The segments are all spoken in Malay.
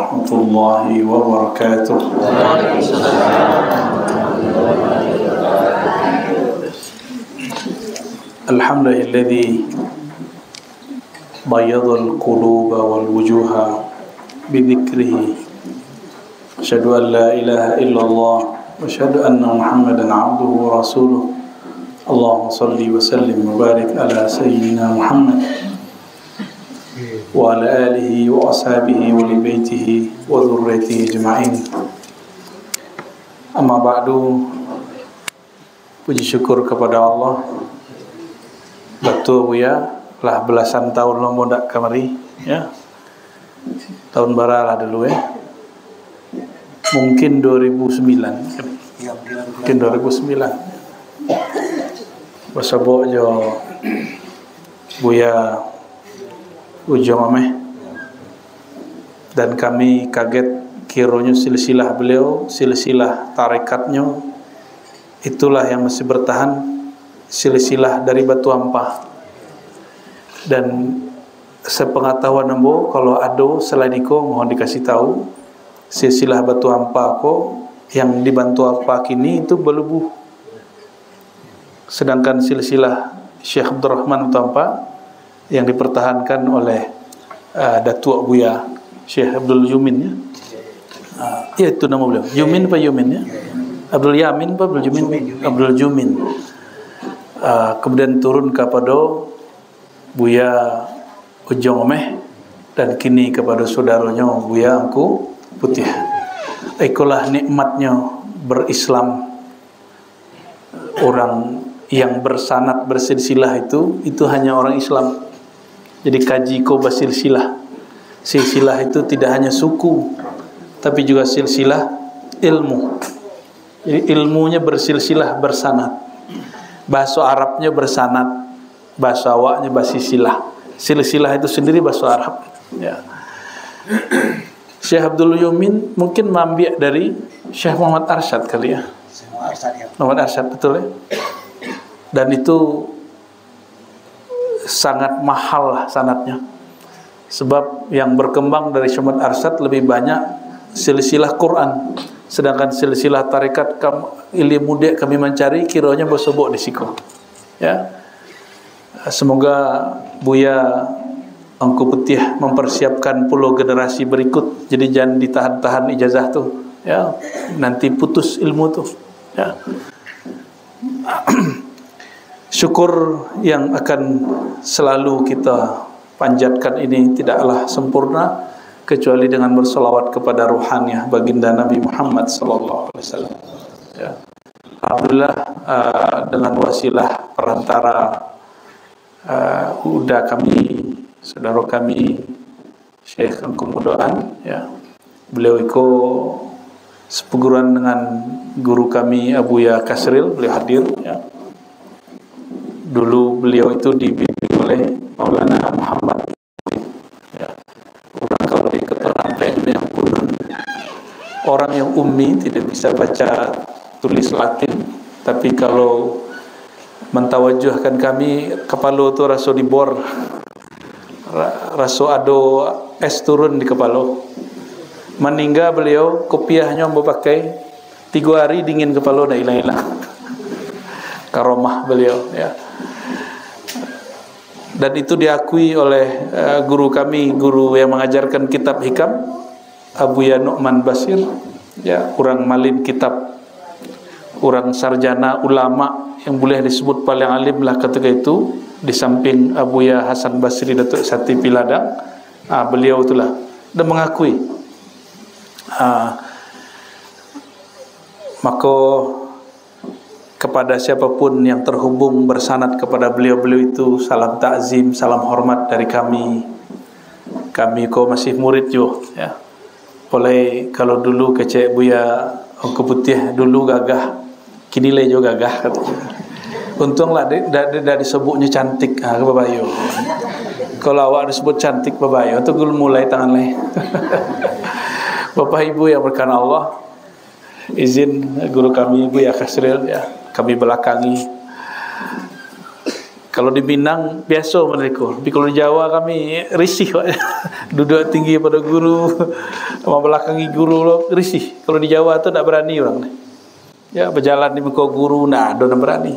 warahmatullahi wabarakatuh. Alhamdulillahilladzi bayyadal quluba wal wujuha bidzikrihi. Asyhadu an la ilaha illallah wa asyhadu anna Muhammadan abduhu wa rasuluh. Allahumma salli wa sallim wa barik ala sayyidina Muhammad wa ala alihi wa ashabihi wa li baitihi wa dhurriyyatihi ajma'in. Amma ba'du. Puji syukur kepada Allah. Betul Buya, lah belasan tahun lo ndak kemari ya. Tahun baralah dulu ya. Mungkin 2009. Mungkin 2009. Bersabok jo Buya ujung ameh. Dan kami kaget kiranya silsilah beliau, silsilah tarekatnya itulah yang masih bertahan, silsilah dari Batu Ampah. Dan sepengetahuan ambo kalau ada selain itu mohon dikasih tahu silsilah Batu Ampah ko yang dibantu apa kini itu berlebuh. Sedangkan silsilah Syekh Abdul Rahman Batu Ampah yang dipertahankan oleh Datuk Buya Syekh Abdul Yumin ya. Ya itu nama beliau. Yumin apa Yumin ya? Abdul Yamin apa Abdul Yumin? Abdul Yumin. Kemudian turun kepada Buya Ujung Omeh dan kini kepada saudaranya Buya Angku Putih. Itulah nikmatnya berislam. Orang yang bersanad bersilsilah itu hanya orang Islam. Jadi kaji ko bersilsilah. Silsilah itu tidak hanya suku, tapi juga silsilah ilmu. Jadi ilmunya bersilsilah bersanad. Bahasa Arabnya bersanad, bahasa awaknya bersilsilah. Silsilah itu sendiri bahasa Arab. Ya. Syekh Abdul Yumin mungkin mambiak dari Syekh Muhammad Arsyad kali ya. Muhammad Arsyad betul ya. Dan itu sangat mahal lah sanadnya. Sebab yang berkembang dari Syekh Muhammad Arsyad lebih banyak silsilah Quran. Sedangkan silsilah tarekat ilmu dek kami mencari kiranya bersobok di siku. Ya. Semoga Buya Angku Putih mempersiapkan puluh generasi berikut. Jadi jangan ditahan-tahan ijazah tuh. Ya. Nanti putus ilmu tuh. Ya. Syukur yang akan selalu kita panjatkan ini tidaklah sempurna kecuali dengan bersolawat kepada ruhaniyah baginda Nabi Muhammad sallallahu alaihi wasallam. Ya. Alhamdulillah dengan wasilah perantara udah kami saudara kami Syekh Angku Mudoan ya. Beliau itu seperguruan dengan guru kami Abuya Kasril, beliau hadir ya. Dulu beliau itu dibimbing oleh Maulana Muhammad ya. Kalau di keterangan yang punun, orang yang ummi tidak bisa baca tulis Latin, tapi kalau mentawajuhkan kami kepala tu rasa dibor, rasa ado es turun di kepala. Meninggal beliau kopiahnya pakai 3 hari dingin kepala dah hilang-hilang. Karomah beliau ya. Dan itu diakui oleh guru kami, guru yang mengajarkan kitab hikam, Abuya Nu'man Basir ya, orang malin kitab, orang sarjana ulama yang boleh disebut paling alim lah ketika itu, di samping Abuya Hasan Basri Datuk Sati Piladang. Beliau itulah dan mengakui. Maka kepada siapapun yang terhubung bersanad kepada beliau-beliau itu salam takzim, salam hormat dari kami. Kami kau masih murid jo ya. Oleh kalau dulu kecek Buya Angku Putih dulu gagah, kini le jo gagah katanya. Untunglah dah disebutnya cantik ke babayo. Kalau awak disebut cantik babayo tu gul mulai tangan le. Bapak Ibu yang berkenan Allah, izin guru kami Buya Kasril ya, kami belakangi Kalau di Minang biasa mereka, tapi kalau di Jawa kami risih Pak. Duduk tinggi pada guru, sama belakangi guru lo risih. Kalau di Jawa tu tak berani orang ni. Ya, berjalan di muka guru nah, ada berani.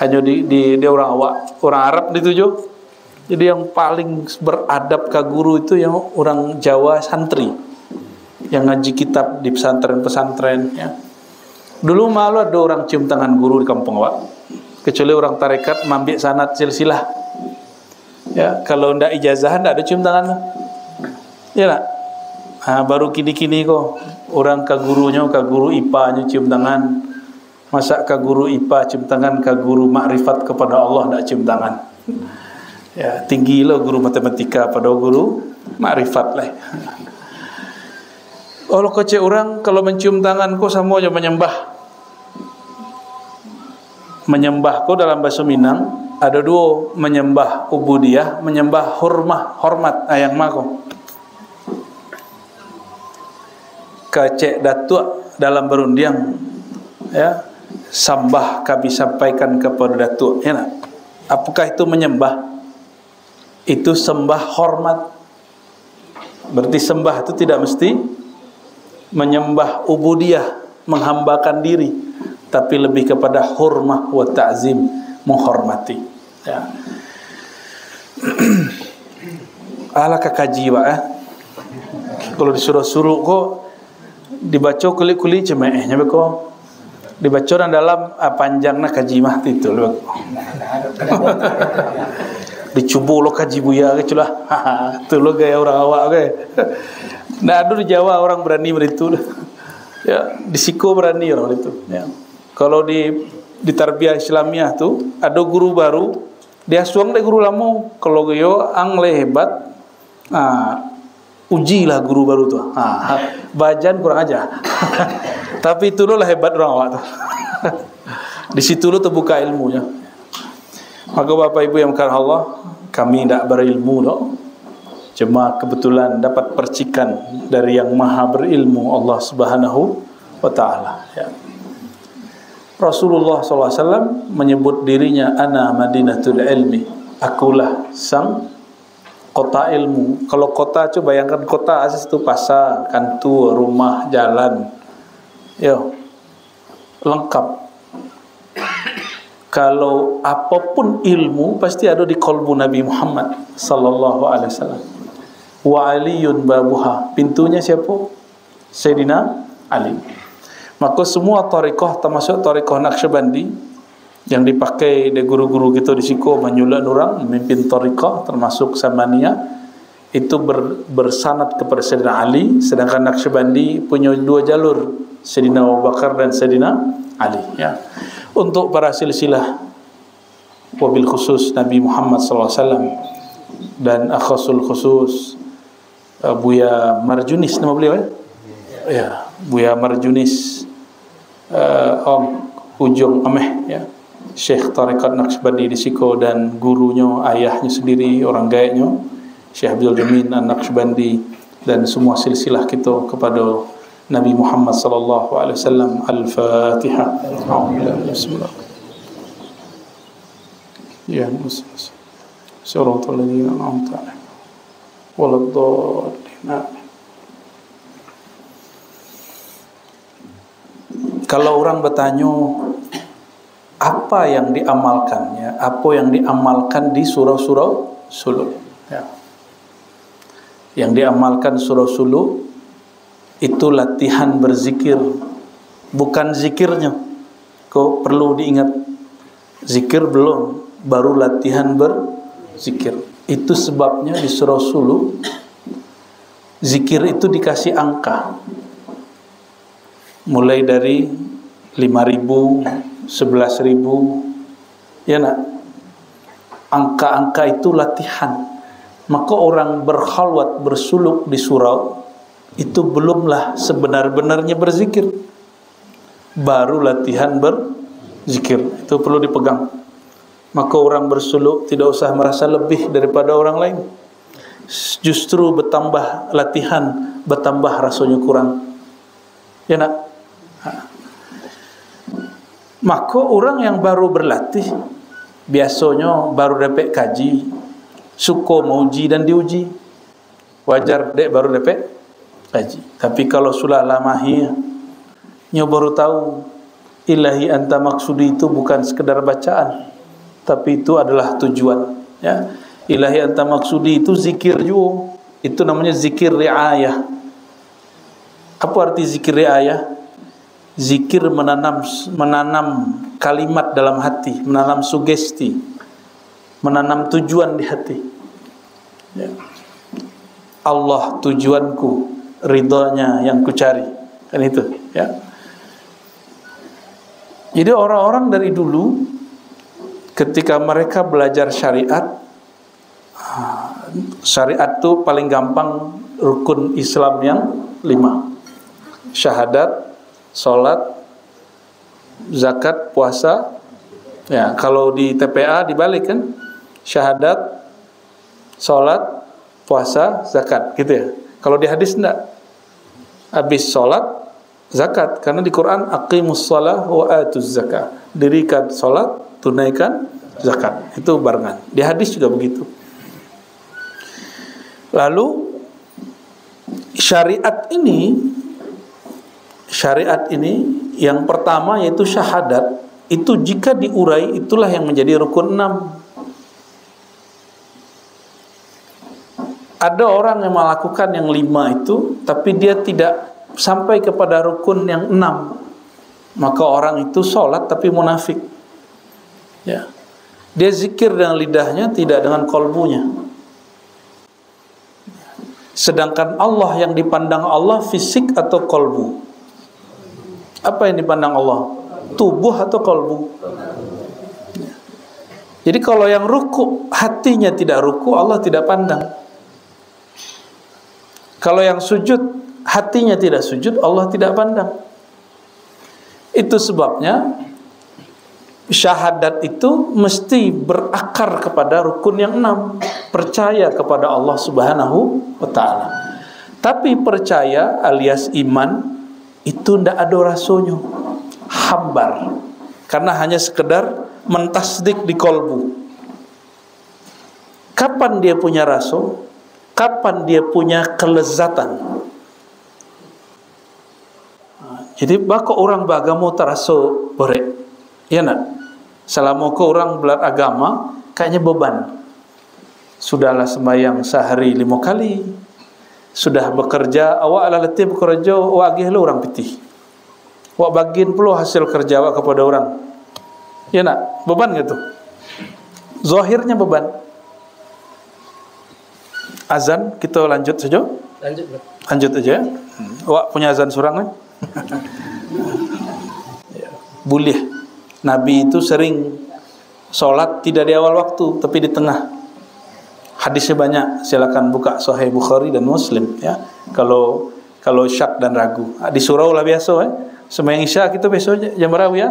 Hanya di orang awak, orang Arab dituju. Jadi yang paling beradab ke guru itu yang orang Jawa santri, yang ngaji kitab di pesantren-pesantren. Ya. Dulu malu ada orang cium tangan guru di kampung awak. Kecuali orang tarekat mambil sanad silsilah. Ya, kalau ndak ijazahan ndak ada cium tangan. Ya nak. Baru kini-kini kok orang ke gurunya, ke guru IPA-nya cium tangan. Masa ke guru IPA cium tangan, ke guru makrifat kepada Allah ndak cium tangan. Ya, tinggi lah guru matematika pada guru makrifat lah. Kalau kecil orang kalau mencium tangan kok sama aja menyembah. Menyembah ko dalam bahasa Minang ada dua, menyembah ubudiyah, menyembah hormat ayang mako. Kecek datuk dalam berundiang ya, sambah kami sampaikan kepada datuk ya nak. Apakah itu menyembah? Itu sembah hormat. Berarti sembah itu tidak mesti menyembah ubudiyah, menghambakan diri, tapi lebih kepada hormah wa ta'zim, menghormati. Ya. Ala kakaji Pak Kalau disuruh-suruh kok dibaca kulit-kulit cemehnya beko. Dibaca dalam panjangna kaji mah itu loh. Dicubu lo kaji buya ke culah. Tu lo gaya orang awak ke. Nah, ada di Jawa orang berani beritu. Ya, di Siko berani orang itu, ya. Kalau di tarbiyah Islamiah tu ada guru baru, dia suang deh guru lama. Kalau yo ang le hebat, ujilah guru baru tu. Bajan kurang aja. Tapi itu lah hebat orang awak tu. Di situ lo terbuka ilmunya. Maka Bapak Ibu yang berkah Allah, kami tidak berilmu loh. Cuma kebetulan dapat percikan dari yang maha berilmu, Allah Subhanahu wa ta'ala. Ya. Rasulullah SAW menyebut dirinya ana madinatul ilmi, akulah sang kota ilmu. Kalau kota, coba bayangkan kota asas itu pasar, kantor, rumah, jalan, yo, lengkap. Kalau apapun ilmu pasti ada di qalbu Nabi Muhammad sallallahu alaihi wasallam. Wa aliyun babuha, pintunya siapa? Sayyidina Ali. Maka semua tariqah termasuk tariqah Naqsyabandi yang dipakai di guru-guru kita di Siko menyulat orang memimpin tariqah termasuk Samaniyah itu bersanad kepada Sayyidina Ali, sedangkan Naqsyabandi punya dua jalur, Sayyidina Abu Bakar dan Sayyidina Ali, ya. Untuk para silsilah wabil khusus Nabi Muhammad SAW dan akhasul khusus Buya Marjunis, nama beliau ya? Ya, Buya Marjunis Ujung Ameh ya, Syekh Tariqat Naqsyabandi di Siko, dan gurunya, ayahnya sendiri, orang gaibnya Syekh Abdul Jamin An-Naqsyabandi, dan semua silsilah kita kepada Nabi Muhammad sallallahu alaihi wasallam. Al-Fatihah. Bismillah. Ya, Suratul ladzina an'amta 'alaihim waladdallin. Kalau orang bertanya apa yang diamalkannya, apa yang diamalkan di surah-surah suluk, ya. Yang diamalkan surah suluk itu latihan berzikir, bukan zikirnya. Kau perlu diingat, zikir belum, baru latihan berzikir. Itu sebabnya di surah suluk zikir itu dikasih angka, mulai dari 5.000, 11.000, ya nak. Angka-angka itu latihan. Maka orang berkhalwat bersuluk di surau itu belumlah sebenar-benarnya berzikir, baru latihan berzikir. Itu perlu dipegang. Maka orang bersuluk tidak usah merasa lebih daripada orang lain. Justru bertambah latihan, bertambah rasanya kurang, ya nak. Maka orang yang baru berlatih biasanya baru dapat kaji, suko mau uji dan diuji, wajar dek baru dapat kaji. Tapi kalau sudah lama nyo baru tahu ilahi anta maksudi itu bukan sekedar bacaan, tapi itu adalah tujuan. Ya, ilahi anta maksudi itu zikir juga. Itu namanya zikir riayah. Apa arti zikir riayah? Zikir menanam kalimat dalam hati, menanam sugesti, menanam tujuan di hati. Ya. Allah tujuanku, ridhonya yang kucari, kan itu. Ya. Jadi orang-orang dari dulu ketika mereka belajar syariat, syariat itu paling gampang rukun Islam yang 5: syahadat, sholat, zakat, puasa. Ya, kalau di TPA dibalik kan, syahadat, sholat, puasa, zakat, gitu ya. Kalau di hadis enggak, habis sholat, zakat, karena di Quran aqimus shalah wa atuz zakah, dirikan sholat, tunaikan zakat, itu barengan. Di hadis juga begitu. Lalu syariat ini yang pertama yaitu syahadat, itu jika diurai itulah yang menjadi rukun 6. Ada orang yang melakukan yang 5 itu, tapi dia tidak sampai kepada rukun yang 6. Maka orang itu sholat tapi munafik. Ya. Dia zikir dengan lidahnya, tidak dengan kolbunya. Sedangkan Allah, yang dipandang Allah fisik atau kolbu? Apa yang dipandang Allah? Tubuh atau kolbu? Jadi kalau yang ruku hatinya tidak ruku, Allah tidak pandang. Kalau yang sujud hatinya tidak sujud, Allah tidak pandang. Itu sebabnya syahadat itu mesti berakar kepada rukun yang 6, percaya kepada Allah Subhanahu wa ta'ala. Tapi percaya alias iman itu tidak ada rasanya, hambar, karena hanya sekedar mentasdik di kolbu. Kapan dia punya rasa? Kapan dia punya kelezatan? Jadi bako orang beragama terasa borek, ya nak? Selama kau orang belajar agama, kayaknya beban. Sudahlah sembahyang sehari 5 kali, sudah bekerja, awak ala letih bekerja, awak agih lu orang pitih, awak bagiin puluh hasil kerja awak kepada orang, ya nak? Beban gitu. Zahirnya beban. Azan kita lanjut saja. Lanjut aja. Awak punya azan surang kan? Boleh. Nabi itu sering sholat tidak di awal waktu, tapi di tengah. Hadisnya banyak. Silakan buka Sahih Bukhari dan Muslim. Ya. Kalau syak dan ragu. Di surau lah biasa. Sembahyang isya kita besok jam berapa ya?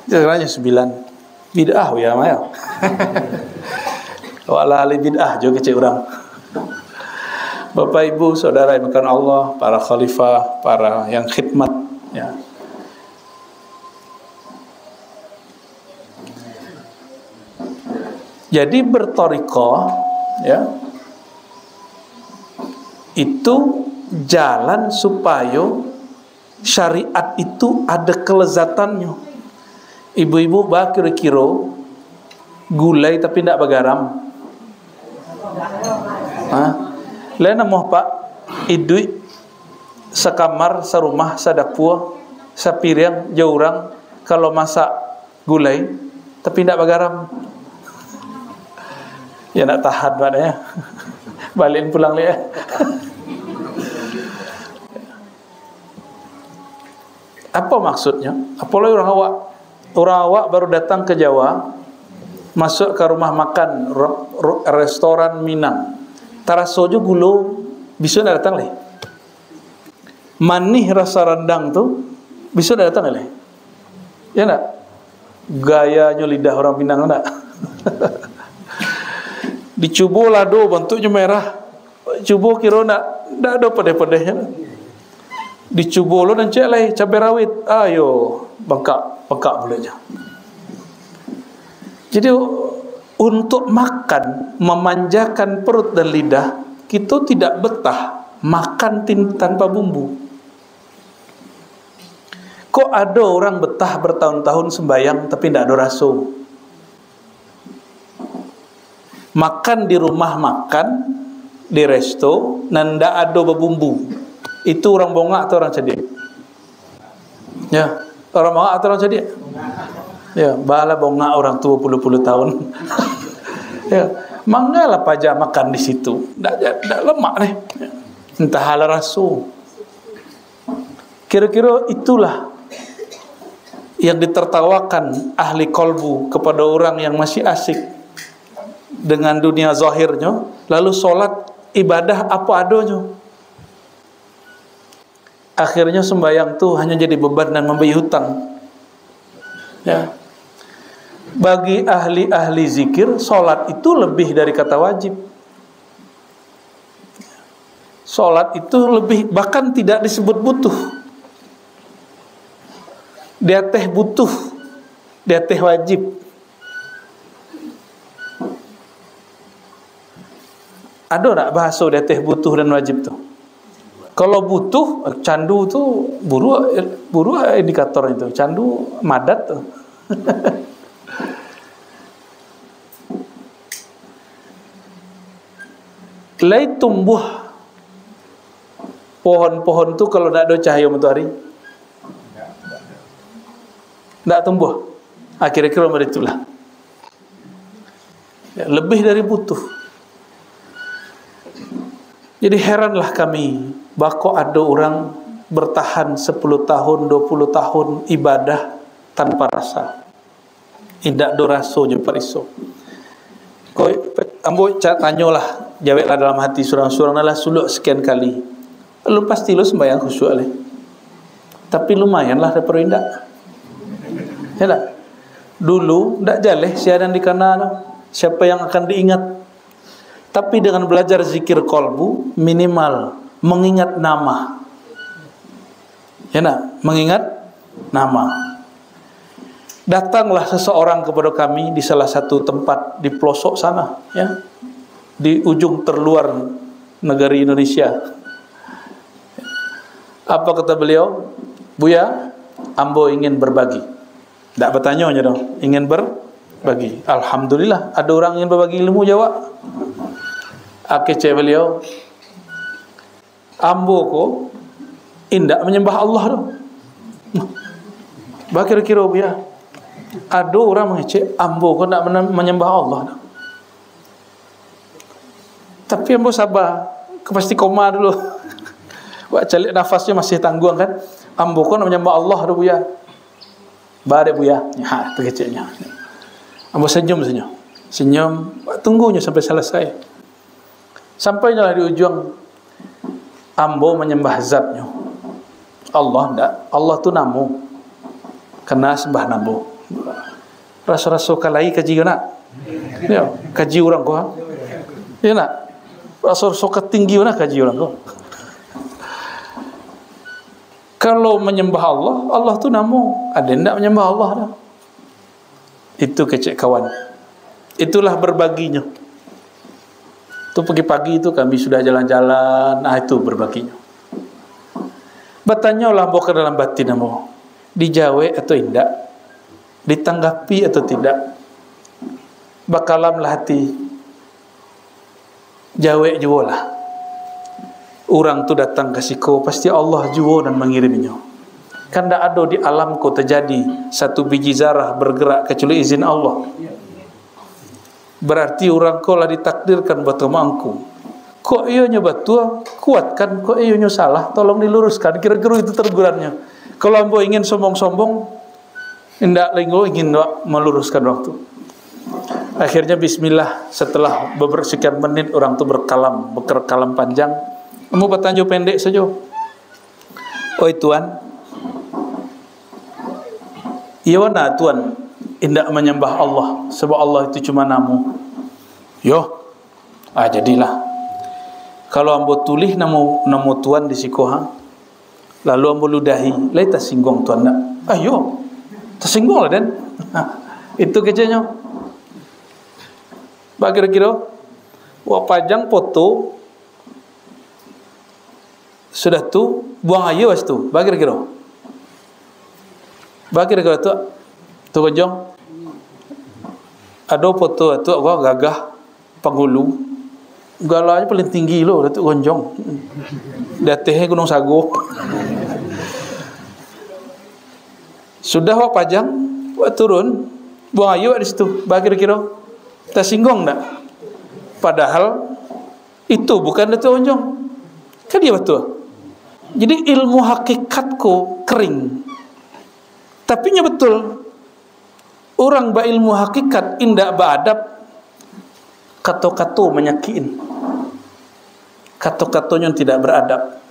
Kadang-kadang 9. Bid'ah ya maya. Wala ahli bid'ah juga kecil orang. Bapak Ibu saudara yang dimuliakan Allah, para khalifah, para yang khidmat, ya. Jadi berthariqah, ya, itu jalan supaya syariat itu ada kelezatannya. Ibu-ibu bah kira-kira gulai tapi tidak bergaram. Lain nama pak idui sekamar, serumah, sadapua, sapiriang, jaurang kalau masak gulai tapi tidak bergaram. Ya nak tahan padanya. Balikin pulang le. Apa maksudnya? Apalagi orang awak baru datang ke Jawa, masuk ke rumah makan restoran Minang. Tarasojo gulo bisa datang le. Manih rasa rendang tu bisa datang le. Ya nak? Gayanya lidah orang Minang nak. Dicubo lado bentuknya merah. Cubo kira nak ada pedih-pedihnya. Dicubo lo dan cek cabai rawit. Ayo bengkak bolehnya. Jadi untuk makan, memanjakan perut dan lidah, kita tidak betah makan tanpa bumbu. Kok ada orang betah bertahun-tahun sembahyang tapi tidak ada rasa? Makan di rumah makan, di resto, dan tidak ada berbumbu. Itu orang bongak atau orang cerdik? Ya, orang bongak atau orang cerdik? Ya, bala bongak orang tua puluh-puluh tahun. Ya, manggalah pajak makan di situ. Tidak lemak nih. Entah hal rasa. Kira-kira itulah yang ditertawakan ahli kolbu kepada orang yang masih asik dengan dunia zahirnya, lalu solat ibadah apa adanya. Akhirnya sembahyang itu hanya jadi beban dan membayar hutang. Ya. Bagi ahli-ahli zikir, solat itu lebih dari kata wajib. Solat itu lebih, bahkan tidak disebut butuh. Dia teh butuh, dia teh wajib. Ada tak bahasa dia teh butuh dan wajib tuh? Kalau butuh, candu tuh buru indikator itu. Candu madat tuh. Lai tumbuh pohon-pohon tuh kalau tidak ada cahaya matahari, tidak tumbuh. Kira-kira begitulah. Ya, lebih dari butuh. Jadi heranlah kami, bako ada orang bertahan 10 tahun, 20 tahun ibadah tanpa rasa. Tidak ada rasanya periso. Kau ambo tanyalah, jawablah dalam hati surang-surang adalah suluk sekian kali. Lu pasti lu sembahyang khusyuk leh. Tapi lumayanlah daripada indak. Ya tak? Dulu ndak jaleh siaran di kanan. Siapa yang akan diingat? Tapi dengan belajar zikir kolbu, minimal mengingat nama. Ya nak? Mengingat nama. Datanglah seseorang kepada kami di salah satu tempat di pelosok sana, ya, di ujung terluar negeri Indonesia. Apa kata beliau? Buya, ambo ingin berbagi. Tak bertanya aja dong, ingin berbagi. Alhamdulillah, ada orang ingin berbagi ilmu, jawab. Akhirnya beliau, ambo ko indak menyembah Allah dong. Bah kira-kira buya, ada orang mengecek ambo ko nak menyembah Allah dong. Tapi ambo sabar, pasti koma dulu. Wah, calik nafasnya masih tanggung kan. Ambo ko nak menyembah Allah dong buya. Bare buya, ya terkeceknya. Ambo senyum. Tunggunya sampai selesai. Sampainya di ujung, ambo menyembah zatnya. Allah ndak, Allah tu namu. Kena sembah namu. Rasa-rasa kalai kaji nak. Ya, kaji orang ko. Ya nak. Rasa-rasa ketinggi nak kaji orang ko. Kalau menyembah Allah, Allah tu namu. Ada ndak menyembah Allah dah. Itu kecek kawan. Itulah berbaginya. Itu pagi-pagi itu kami sudah jalan-jalan, itu berbaginya. Bertanyalah ke dalam batin ambo, dijawab atau tidak, ditanggapi atau tidak. Bakalamlah hati, jawab jualah. Orang tu datang ke siko, pasti Allah jua dan mengirimnya. Kan tak ada di alamku terjadi satu biji zarah bergerak kecuali izin Allah. Berarti orang kau lah ditakdirkan buat mangku. Kok ionya betul, kuatkan. Kok ionya salah, tolong diluruskan. Kira-kira itu tegurannya. Kalau ambo ingin sombong-sombong, hendak lenggo ingin meluruskan waktu. Akhirnya bismillah, setelah beberapa sekian menit orang tu berkalam panjang. Kamu bertanya pendek saja. Oi tuan, iya wana tuan, hendak menyembah Allah, sebab Allah itu cuma namu. Yo, jadilah. Kalau ambo tulis namo tuan di sikoha, lalu ambo ludahi, lai tersinggung tuan nak. Ayo, tersinggung lah dan. Itu kecenya. Bah kira-kira wak pajang foto sudah tu buang air was tu. Bah kira-kira tu konjong ada foto tu apa gagah penghulu galanya paling tinggi loh Datuk Konjong di atasnya Gunung Sago. Sudah wak pajang wak turun buang air di situ. Bah kira-kira tersinggung tak? Padahal itu bukan Datuk Konjong, kan dia betul. Jadi ilmu hakikatku kering, tapi nya betul orang berilmu hakikat indak beradab, kata-kata menyakiin, kata-katanya tidak beradab.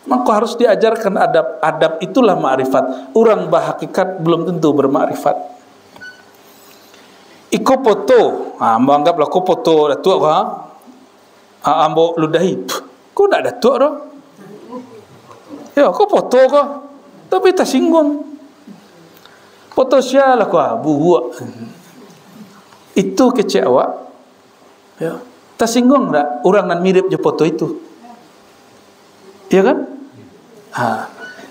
Maka harus diajarkan adab. Adab itulah ma'rifat. Orang berhakikat belum tentu bermakrifat. Iko foto, ambo anggaplah ko foto datuk ambo ludahi. Kau nak datuk dah. Ya, kau foto kau, tapi tak singgung. Foto sialah kau buat. Itu kecil awak. Ya, tak singgung tak orang nan mirip je foto itu. Ya kan?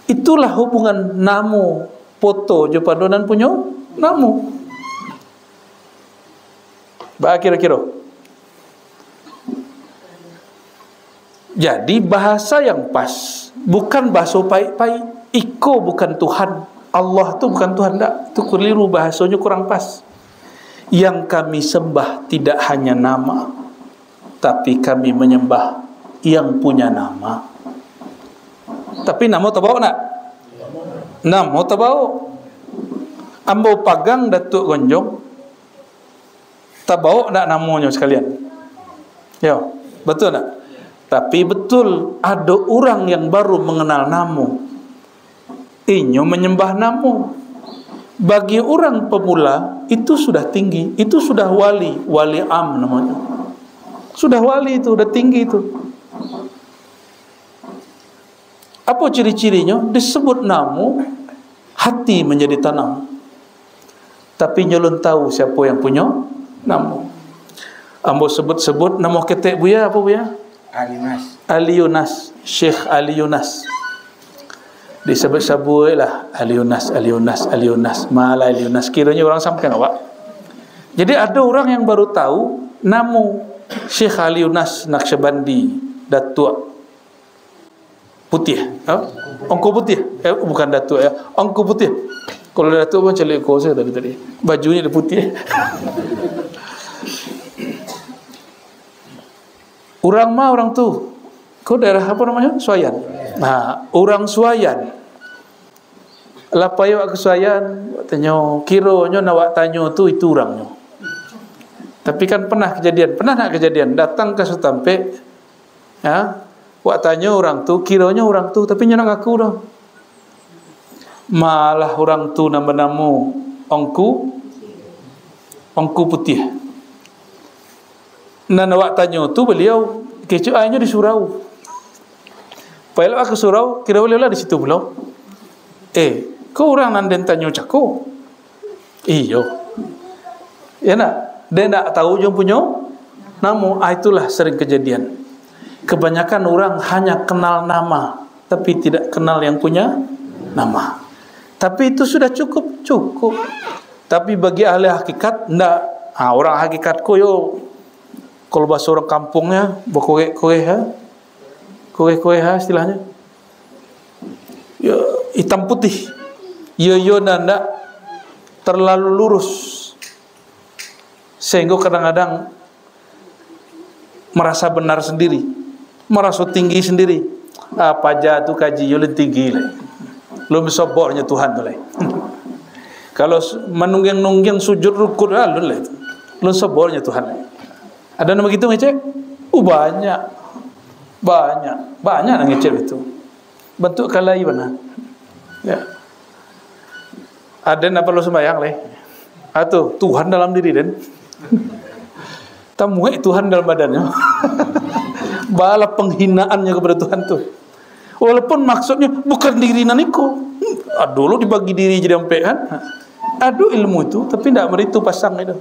Itulah hubungan namu foto je padonan punya namu. Bah kira-kira. Jadi bahasa yang pas, bukan bahasa pahit-pahit. Iko bukan Tuhan, Allah tu bukan Tuhan tak. Itu keliru, bahasanya kurang pas. Yang kami sembah tidak hanya nama, tapi kami menyembah yang punya nama. Tapi nama tak bawa nak? Nama tak bawa. Ambo pagang Datuk Konjong, tak bawa nak namanya sekalian. Ya, betul tak? Tapi betul ada orang yang baru mengenal namu, inyo menyembah namu. Bagi orang pemula itu sudah tinggi, itu sudah wali, wali am namanya. Sudah wali itu, sudah tinggi itu. Apa ciri-cirinya? Disebut namu, hati menjadi tanam. Tapi nyelun tahu siapa yang punya namu. Ambo sebut-sebut nama ketek buya apa buya? Ali Yunas, Syekh Ali Yunas. Disebut-sebut lah Ali Yunas, malah Ali Yunas. Kiranya orang sampai awak. Jadi ada orang yang baru tahu namu Syekh Ali Yunas Naqsyabandi, Datuk Putih. Ongko Putih. Bukan Datuk ya. Ongko Putih. Kalau Datuk pun celik ko saya tadi. Bajunya dia putih. Orang mah orang tu. Kau daerah apa namanya? Suayan. Nah, orang Suayan. Lapayo ke Suayan, tanya kiranya nak tanya tu itu orangnya. Tapi kan pernah nak kejadian datang ke Sutampe, ya, wak tanya orang tu, kiranya orang tu, tapi nyak ngaku dah. Malah orang tu nama-nama Ongku Putih. Nah, awak tanya tu beliau kecu airnya di surau. Pail aku surau, kira beliau lah di situ beliau. Kau orang nanden tanya cako. Iyo. Ya nak, dia nak tahu yang punya nama. Itulah sering kejadian. Kebanyakan orang hanya kenal nama, tapi tidak kenal yang punya nama. Tapi itu sudah cukup. Tapi bagi ahli hakikat, ndak. Orang hakikat yo. Kalau bahasa orang kampungnya, kowe istilahnya. Ya, hitam putih. Yo ndak terlalu lurus. Sehingga kadang-kadang merasa benar sendiri, merasa tinggi sendiri. Apa aja tu kaji yo tinggi lah. Lu sobornya Tuhan tu lah. Kalau menunggeng-nunggeng sujud rukun lu lah. Lu sobornya Tuhan lah. Ada nama gitu ngecek? Banyak yang ngecek itu. Bentuk kalai mana? Ya. Ada apa lo sembahyang leh? Atau Tuhan dalam diri dan tamuai Tuhan dalam badannya. Bala penghinaannya kepada Tuhan tuh. Walaupun maksudnya bukan diri naniku. Dulu dibagi diri jadi sampai kan. Aduh ilmu itu, tapi tidak meritu pasang itu.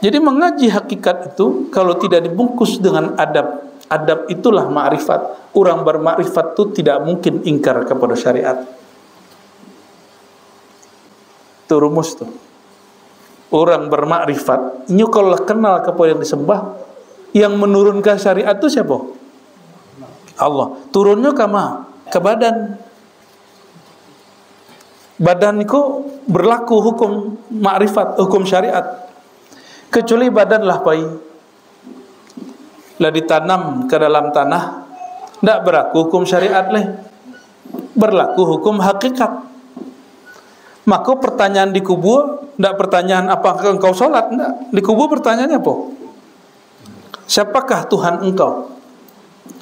Jadi mengaji hakikat itu kalau tidak dibungkus dengan adab, adab itulah ma'rifat. Orang bermakrifat itu tidak mungkin ingkar kepada syariat. Itu rumus tuh. Orang bermakrifat, ini kalau kenal kepada yang disembah, yang menurunkan syariat itu siapa? Allah. Turunnya ke badan. Badan itu berlaku hukum makrifat, hukum syariat. Kecuali badan lah pai. Lah ditanam ke dalam tanah, tidak berlaku hukum syariat leh. Berlaku hukum hakikat. Maka pertanyaan di kubur, tidak pertanyaan apakah engkau sholat, tidak. Di kubur pertanyaannya apa? Siapakah Tuhan engkau?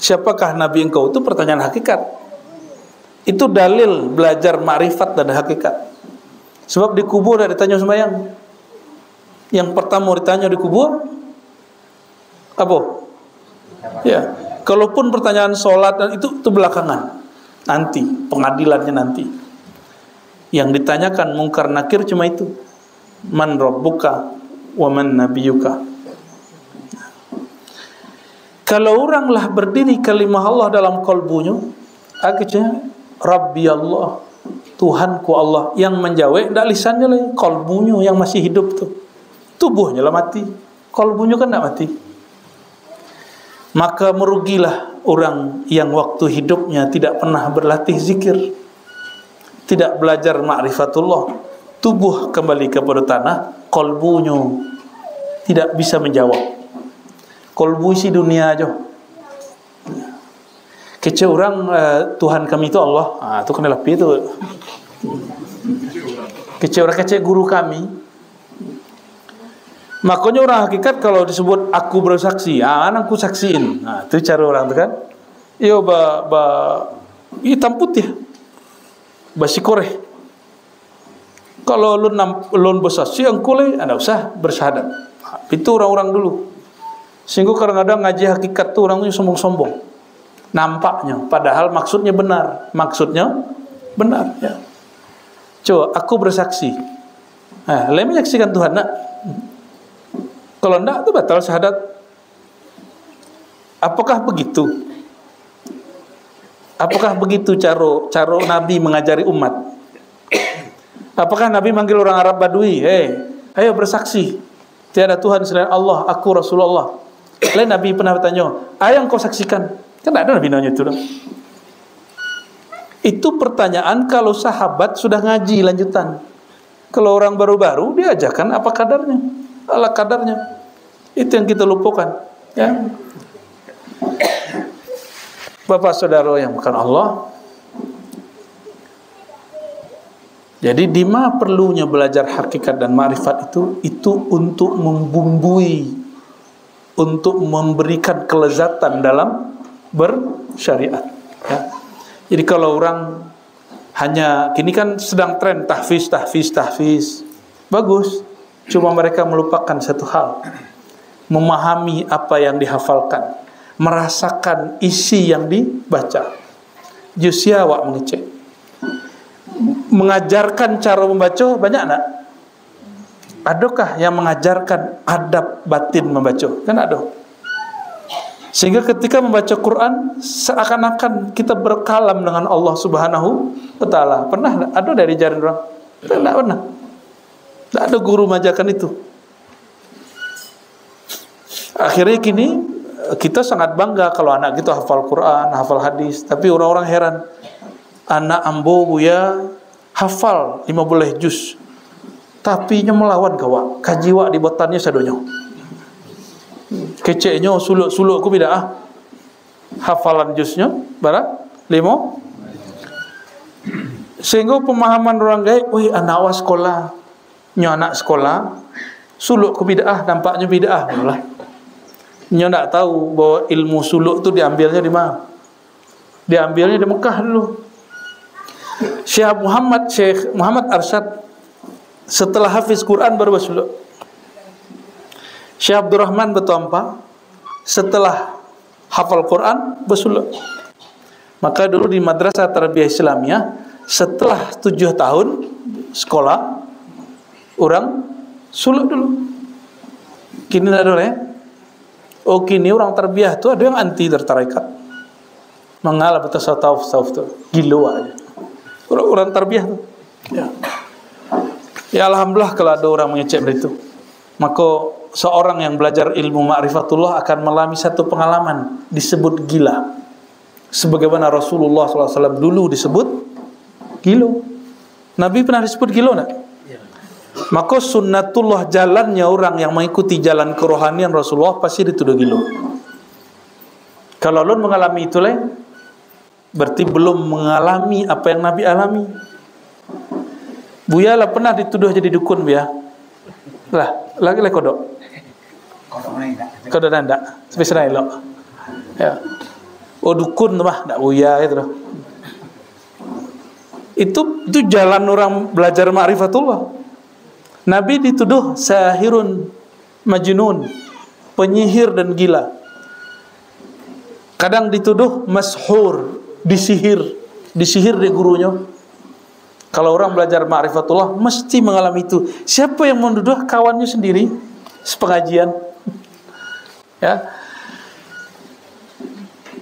Siapakah Nabi engkau? Itu pertanyaan hakikat. Itu dalil belajar ma'rifat dan hakikat. Sebab di kubur tidak ditanya sembahyang. Yang pertama ditanya di kubur apa? Ya, kalaupun pertanyaan sholat dan itu belakangan. Nanti, pengadilannya nanti. Yang ditanyakan mungkar nakir cuma itu. Man rabbuka wa man nabiyuka. Kalau oranglah berdiri kalimah Allah dalam kalbunya, akhirnya Rabbi Allah, Tuhanku Allah, yang menjawab tidak lisannya lagi, kalbunya yang masih hidup tuh. Tubuhnya lah mati, kalbunya kan tidak mati. Maka merugilah orang yang waktu hidupnya tidak pernah berlatih zikir, tidak belajar ma'rifatullah. Tubuh kembali kepada tanah, kalbunya tidak bisa menjawab. Kalbu isi dunia aja. Kece orang Tuhan kami itu Allah. Itu kena lebih itu. Kece orang kece guru kami. Makanya orang hakikat kalau disebut aku bersaksi, anakku saksiin. Itu cara orang itu kan. Yo hitam putih. Basi koreh. Kalau lun bersaksi engkau le, anda usah bersyahadat. Itu orang-orang dulu. Sehingga kadang-kadang ngaji hakikat tuh orang itu sombong-sombong. Nampaknya, padahal maksudnya benar. Maksudnya benar. Ya. Coba, aku bersaksi. Lain menyaksikan Tuhan, nak. Kalau enggak, itu batal syahadat. Apakah begitu? Apakah begitu cara Nabi mengajari umat? Apakah Nabi manggil orang Arab Badui? Ayo bersaksi. Tiada Tuhan selain Allah, aku Rasulullah. Lain Nabi pernah bertanya, ayo engkau saksikan. Kan ada Nabi nanya itu. Itu pertanyaan kalau sahabat sudah ngaji lanjutan. Kalau orang baru-baru diajarkan apa kadarnya, ala kadarnya. Itu yang kita lupakan. Ya. Bapak saudara yang bukan Allah. Jadi di mana perlunya belajar hakikat dan ma'rifat itu untuk membumbui, untuk memberikan kelezatan dalam bersyariat. Ya. Jadi kalau orang hanya kini kan sedang tren tahfiz, bagus. Cuma mereka melupakan satu hal, memahami apa yang dihafalkan, merasakan isi yang dibaca. Jusya awak mengecek. Mengajarkan cara membaca banyak tak? Adakah yang mengajarkan adab batin membaca? Kan ada. Sehingga ketika membaca Quran seakan-akan kita berkalam dengan Allah Subhanahu wa taala. Pernah ada dari jaran orang? Tidak pernah. Tidak ada guru mengajarkan itu. Akhirnya kini kita sangat bangga kalau anak kita hafal Quran, hafal hadis, tapi orang-orang heran. Anak ambo buya hafal 15 juz, tapi nya melawan kawa kajiwa di botannya sadonya. Keceknya suluk-suluk ku bidah. Hafalan juznya berapa? 5. Sehingga pemahaman orang gaya, wih anak was sekolah, nya anak sekolah, suluk ku bidah, nampaknya bidah malah. Nya tak tahu bahwa ilmu suluk tu diambilnya di mana? Diambilnya di Mekah dulu. Syekh Muhammad Arsyad setelah hafiz Quran baru bersuluk. Syekh Abdurrahman Betompa setelah hafal Quran bersuluk. Maka dulu di Madrasah Tarbiyah Islamiyah setelah 7 tahun sekolah orang suluk dulu. Kini tidak boleh. Oh kini orang tarbiyah tu ada yang anti tarekat. Mengalah betul tasawuf tu. Gilo aja. Orang tarbiyah tu. Ya. Ya alhamdulillah kalau ada orang mengecek begitu. Maka seorang yang belajar ilmu ma'rifatullah akan mengalami satu pengalaman disebut gila. Sebagaimana Rasulullah SAW dulu disebut gilo. Nabi pernah disebut gilo tak? Maka sunnatullah, jalannya orang yang mengikuti jalan kerohanian Rasulullah pasti dituduh gilo. Kalau lo mengalami itu lain, berarti belum mengalami apa yang Nabi alami. Buya lah pernah dituduh jadi dukun Buya. Lah, lagi kodok. Kodok nanda, spesial lo. Ya. Oh dukun mah, tak Buya gitu loh. Itu jalan orang belajar ma'rifatullah. Nabi dituduh sahirun majnun, penyihir dan gila. Kadang dituduh mashur, disihir di gurunya. Kalau orang belajar ma'rifatullah mesti mengalami itu. Siapa yang menuduh? Kawannya sendiri sepengajian. Ya.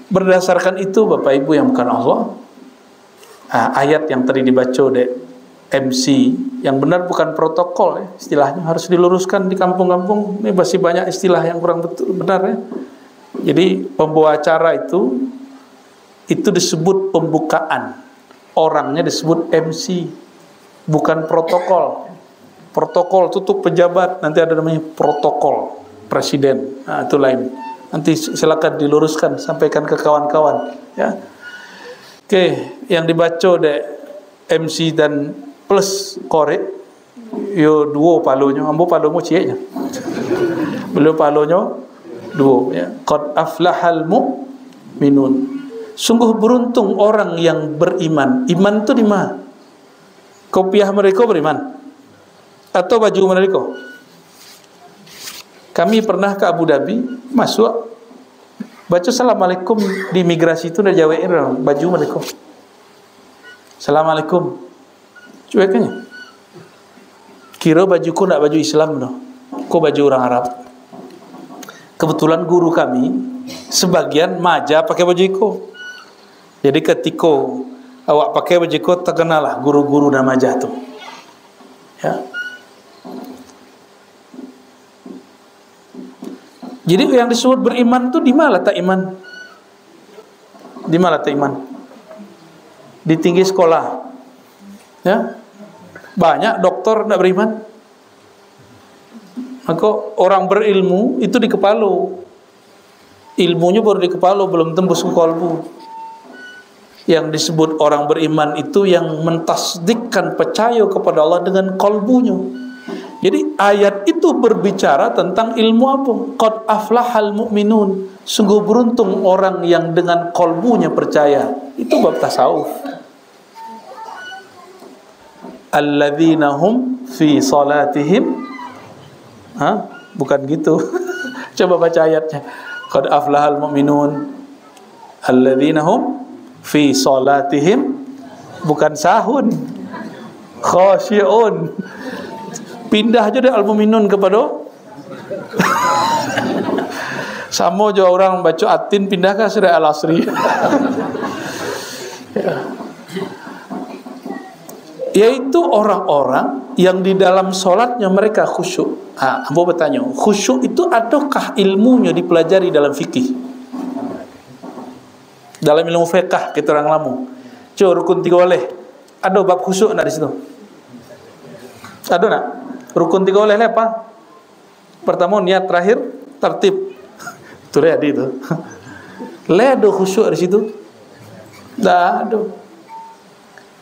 Berdasarkan itu Bapak Ibu yang bukan Allah, ayat yang tadi dibaca oleh MC yang benar bukan protokol ya, istilahnya harus diluruskan di kampung-kampung. Ini masih banyak istilah yang kurang benar ya. Jadi pembawa acara itu disebut pembukaan, orangnya disebut MC, bukan protokol. Protokol tutup pejabat, nanti ada namanya protokol presiden. Nah, itu lain. Nanti silakan diluruskan, sampaikan ke kawan-kawan ya. Oke, yang dibaca oleh MC dan plus korek yo dua palonya, ambo palomu cieknya. Beliau palonya dua ya. Qad aflahal mu'minun. Sungguh beruntung orang yang beriman. Iman itu di mana? Kopiah mereka beriman atau baju mereka? Kami pernah ke Abu Dhabi, masuk baca assalamualaikum di imigrasi itu udah jawain baju mereka. Assalamualaikum. Cueknya. Kira bajuku nak baju Islam no. Kok baju orang Arab. Kebetulan guru kami sebagian maja pakai baju iko. Jadi ketika awak pakai baju iko, terkenal lah guru-guru dan maja tu. Ya. Jadi yang disebut beriman tu di mana tak iman? Di mana tak iman? Di tinggi sekolah. Ya. Banyak doktor tidak beriman. Maka orang berilmu itu di kepala. Ilmunya baru di kepala, belum tembus ke kalbu. Yang disebut orang beriman itu yang mentasdikkan, percaya kepada Allah dengan kalbunya. Jadi ayat itu berbicara tentang ilmu apa? Qad aflahal mu'minun. Sungguh beruntung orang yang dengan kalbunya percaya. Itu bab tasawuf. Alladzina hum fi salatihim, bukan gitu. Coba baca ayatnya. Qad aflahal mu'minun alladzina hum fi salatihim, bukan sahun, khasyi'un. Pindah aja deh al-mu'minun kepada sama aja orang baca atin pindah ke surah al-asri. Ya. Yaitu orang-orang yang di dalam solatnya mereka khusyuk. Ambo bertanya, khusyuk itu adakah ilmunya dipelajari dalam fikih? Dalam ilmu fiqh kita orang lamu. Coba rukun 3 oleh. Ada bab khusyuk nak di situ? Ada nak? Rukun 3 oleh apa? Pertama niat, terakhir tertib. Itu lihat itu. Lihat ada khusyuk di situ? Dah ada.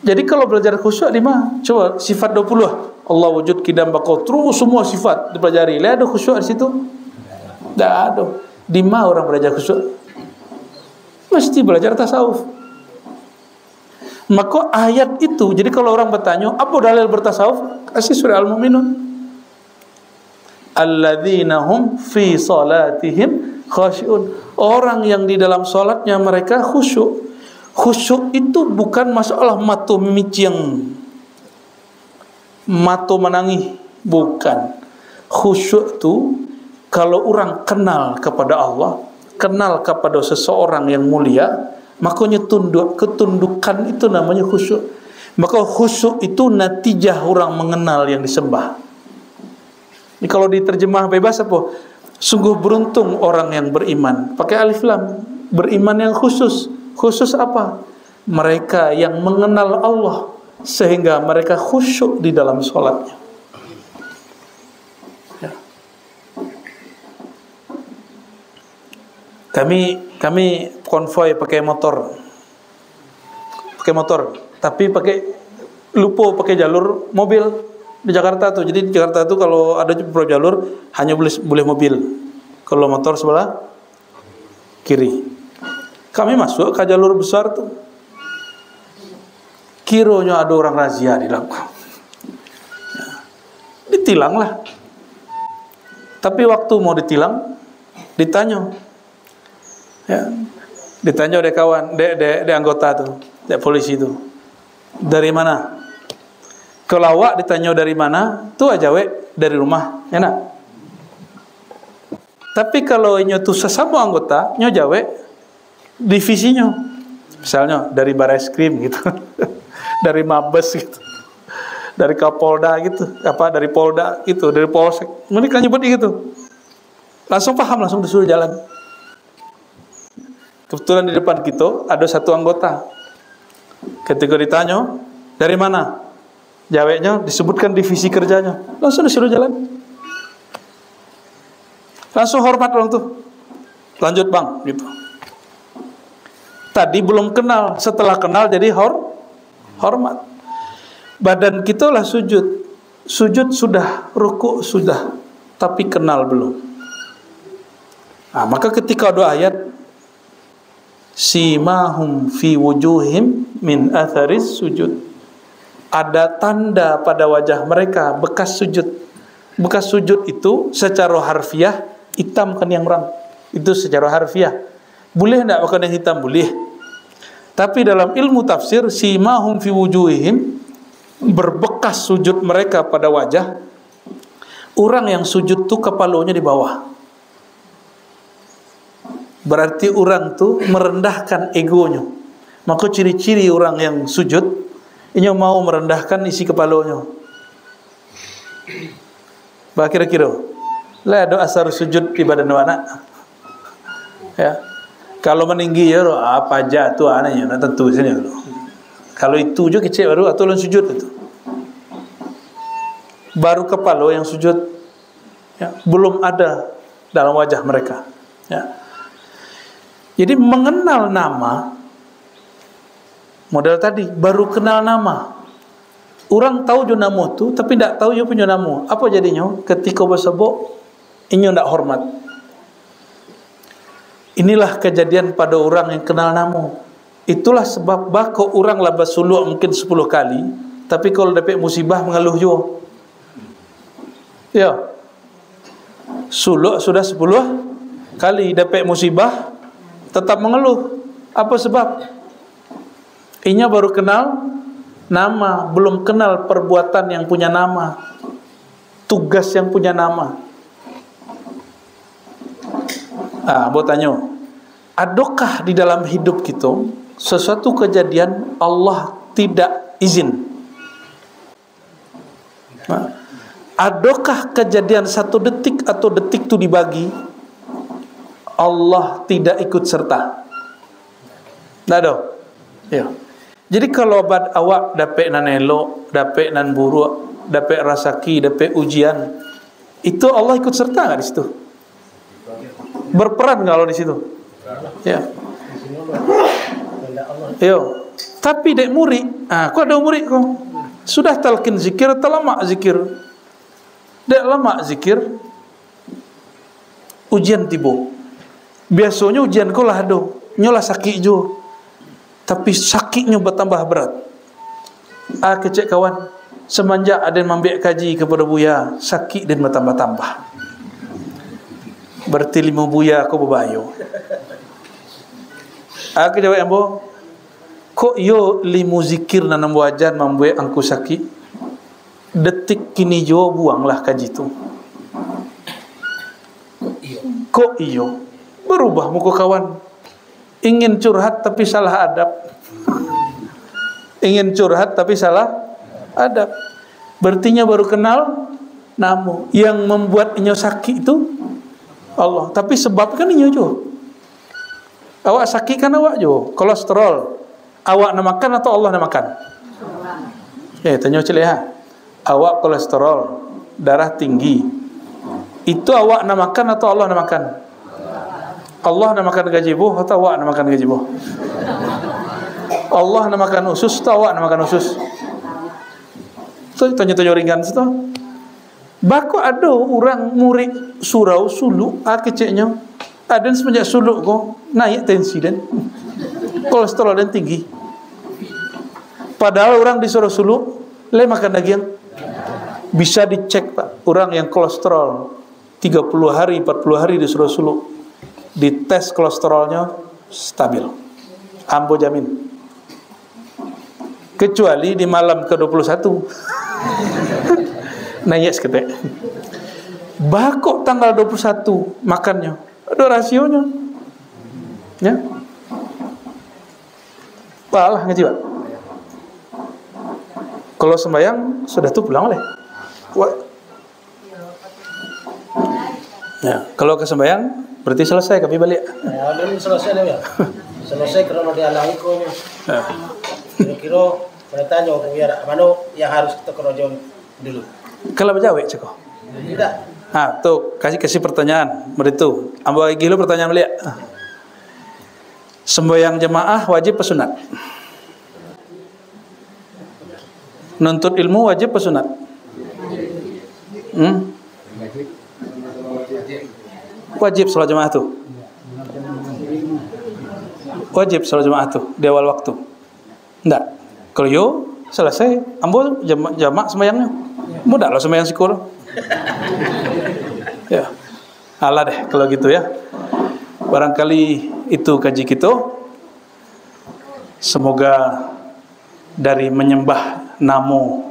Jadi kalau belajar khusyuk di mana? Coba sifat 20. Allah wujud kidam baqau, terus semua sifat dipelajari. Lihat ada khusyuk di situ? Tak ada. Di mana orang belajar khusyuk? Mesti belajar tasawuf. Maka ayat itu, jadi kalau orang bertanya, apa dalil bertasawuf? Kasih surah Al-Mu'minun. Alladzina hum fi salatihim khasyi'un. Orang yang di dalam salatnya mereka khusyuk. Khusyuk itu bukan masalah mata micing, mata menangis, bukan. Khusyuk itu kalau orang kenal kepada Allah, kenal kepada seseorang yang mulia, makanya ketundukan itu namanya khusyuk. Maka khusyuk itu natijah orang mengenal yang disembah. Ini kalau diterjemah bebas apa? Sungguh beruntung orang yang beriman. Pakai alif lam. Beriman yang khusus. Khusus apa? Mereka yang mengenal Allah sehingga mereka khusyuk di dalam sholatnya. Ya. Kami konvoy pakai motor, tapi lupa pakai jalur mobil di Jakarta tuh. Jadi di Jakarta tuh kalau ada beberapa jalur hanya boleh mobil, kalau motor sebelah kiri. Kami masuk ke jalur besar tuh, kiranya ada orang razia di dalam. Ditilang lah. Tapi waktu mau ditilang, ditanya, ya, ditanya oleh kawan, de anggota tuh, de polisi tuh, dari mana? Kalau awak ditanya dari mana, tuh aja dari rumah, enak. Tapi kalau ini tuh sesama anggota, nyojawe divisinya, misalnya dari Bareskrim gitu, dari Mabes gitu, dari Kapolda gitu, dari Polda gitu, dari Polsek, mereka nyebut gitu, langsung paham, langsung disuruh jalan. Kebetulan di depan kita ada satu anggota, ketika ditanya dari mana, jawabnya disebutkan divisi kerjanya, langsung disuruh jalan, langsung hormat orang tuh, lanjut bang gitu. Tadi belum kenal, setelah kenal jadi hormat. Badan kita lah sujud sudah, rukuk sudah, tapi kenal belum. Nah, maka ketika ada ayat simahum fi wujuhim min atharis sujud, ada tanda pada wajah mereka bekas sujud. Bekas sujud itu secara harfiah hitamkan yang orang. Itu secara harfiah. Boleh tidak pakai yang hitam? Boleh. Tapi dalam ilmu tafsir, simahum fi wujuhihim, berbekas sujud mereka pada wajah. Orang yang sujud tu kepalanya di bawah. Berarti orang tu merendahkan egonya. Maka ciri-ciri orang yang sujud, ini mau merendahkan isi kepalanya. Bah kira-kira, lah ada asar sujud di badan anak. Ya. Kalau meninggi ya apa aja tu anaknya, nak tentu sini. Kalau itu je kecil baru atau sujud itu. Baru kepala yang sujud, ya, belum ada dalam wajah mereka. Ya. Jadi mengenal nama, model tadi baru kenal nama. Orang tahu jo nama tu, tapi tidak tahu jo punya nama. Apa jadinya? Ketika bersebut, ini tidak hormat. Inilah kejadian pada orang yang kenal nama. Itulah sebab bako orang lah bersuluk mungkin 10 kali, tapi kalau dapat musibah mengeluh juga. Ya. Suluk sudah 10 kali, dapat musibah tetap mengeluh. Apa sebab? Inya baru kenal nama, belum kenal perbuatan yang punya nama, tugas yang punya nama. Mau tanya, adakah di dalam hidup kita sesuatu kejadian Allah tidak izin? Adakah kejadian 1 detik atau detik itu dibagi, Allah tidak ikut serta? Tidak ada. Ya. Jadi kalau awak dapat nan elok, dapat nan buruk, dapat rasaki, dapat ujian, itu Allah ikut serta nggak di situ? Berperan kalau di situ? Ya. Yo. Tapi dek murid, kau ada murid kau sudah talqin zikir, terlama zikir, dek lama zikir, ujian tiba. Biasanya ujian kau lah ada, nyolah sakit jo, tapi sakitnya bertambah berat. Kecek kawan, semenjak ada yang membiak kaji kepada Buya, sakit dan bertambah-tambah. Berarti 5 buya aku berbayo. Aku jawab ambo, kok yo 5 zikir nanam wajan membuat angku sakit. Detik kini jo buanglah kaji tu. Kok iyo berubah muka kawan, ingin curhat tapi salah adab. Ingin curhat tapi salah adab. Berartinya baru kenal namu. Yang membuat inyo sakit itu Allah. Tapi sebab kan inyo jo. Awak sakit kan awak jo. Kolesterol. Awak nak makan atau Allah nak makan? Tanya celih ha. Awak kolesterol, darah tinggi. Itu awak nak makan atau Allah nak makan? Allah nak makan gaji boh atau awak nak makan gaji boh? Allah nak makan usus atau awak nak makan usus? Tanya-tanya ringan situ. Bako ada orang murid surau suluk keceknya. Ada semenjak suluk kok naik tensi dan kolesterol dan tinggi. Padahal orang disuruh suluk, le makan daging. Bisa dicek Pak, orang yang kolesterol 30 hari, 40 hari disuruh suluk, dites kolesterolnya stabil. Ambo jamin. Kecuali di malam ke-21. Naik seketek. Bakok tanggal 21 makannya. Ada rasionya. Ya. Palah ngaji Pak. Kalau sembahyang sudah tuh pulang oleh. Ya, kalau ke sembahyang berarti selesai kami balik. Ya, belum selesai dah ya. Selesai kerana dia alami ko. Kira-kira bertanya biar mana yang harus kita kerjakan dulu. Kalau berjawab ceko. Tidak. Tuh kasih pertanyaan beritu. Ambo lagi lu pertanyaan beliau. Sembahyang jemaah wajib apa sunat? Nuntut ilmu wajib apa sunat? Wajib salat jemaah tuh. Wajib salat jemaah tuh di awal waktu. Enggak. Kalau yo selesai, ambo jamak sembahyangnya. Mudah lah sembahyang sekolah. Ya. Alah deh kalau gitu ya. Barangkali itu kaji kita. Semoga dari menyembah namo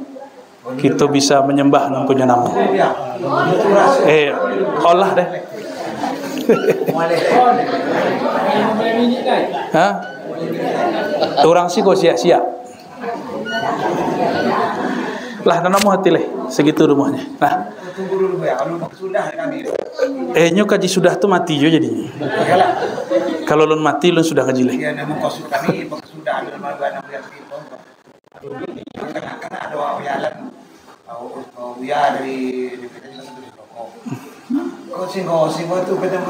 kita bisa menyembah nampunya namo. Olah deh. Hah? Orang sih kok siap-siap. Lah nanamu hati leh, segitu rumahnya. Nah, Tunggu dulu ya, kalau sudah kami. nyo kaji sudah tuh mati jo jadinya. Kalau lun mati lun sudah kaji leh. Ya namun kosut kami sudah ada nama dua 6 bulan gitu. Karena ada awalan uya dari DPT satu di Toko. Kau singo tu pedang.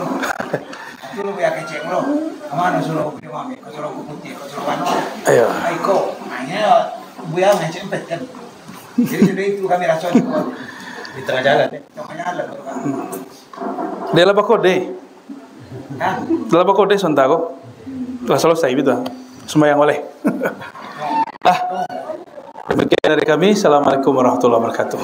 Itu lu ya keceng lo. Mana suruh aku mami, kau suruh aku putih, kau suruh mana? Ayo. Aiko, hanya buaya macam kan. Jadi sudah itu kami rasa di tengah jalan deh. Tengah jalan baru kami. Dalam kode. Hah? Dalam kode sontago. Telah selesai gitu. Sembahyang oleh. Demikian dari kami. Assalamualaikum warahmatullahi wabarakatuh.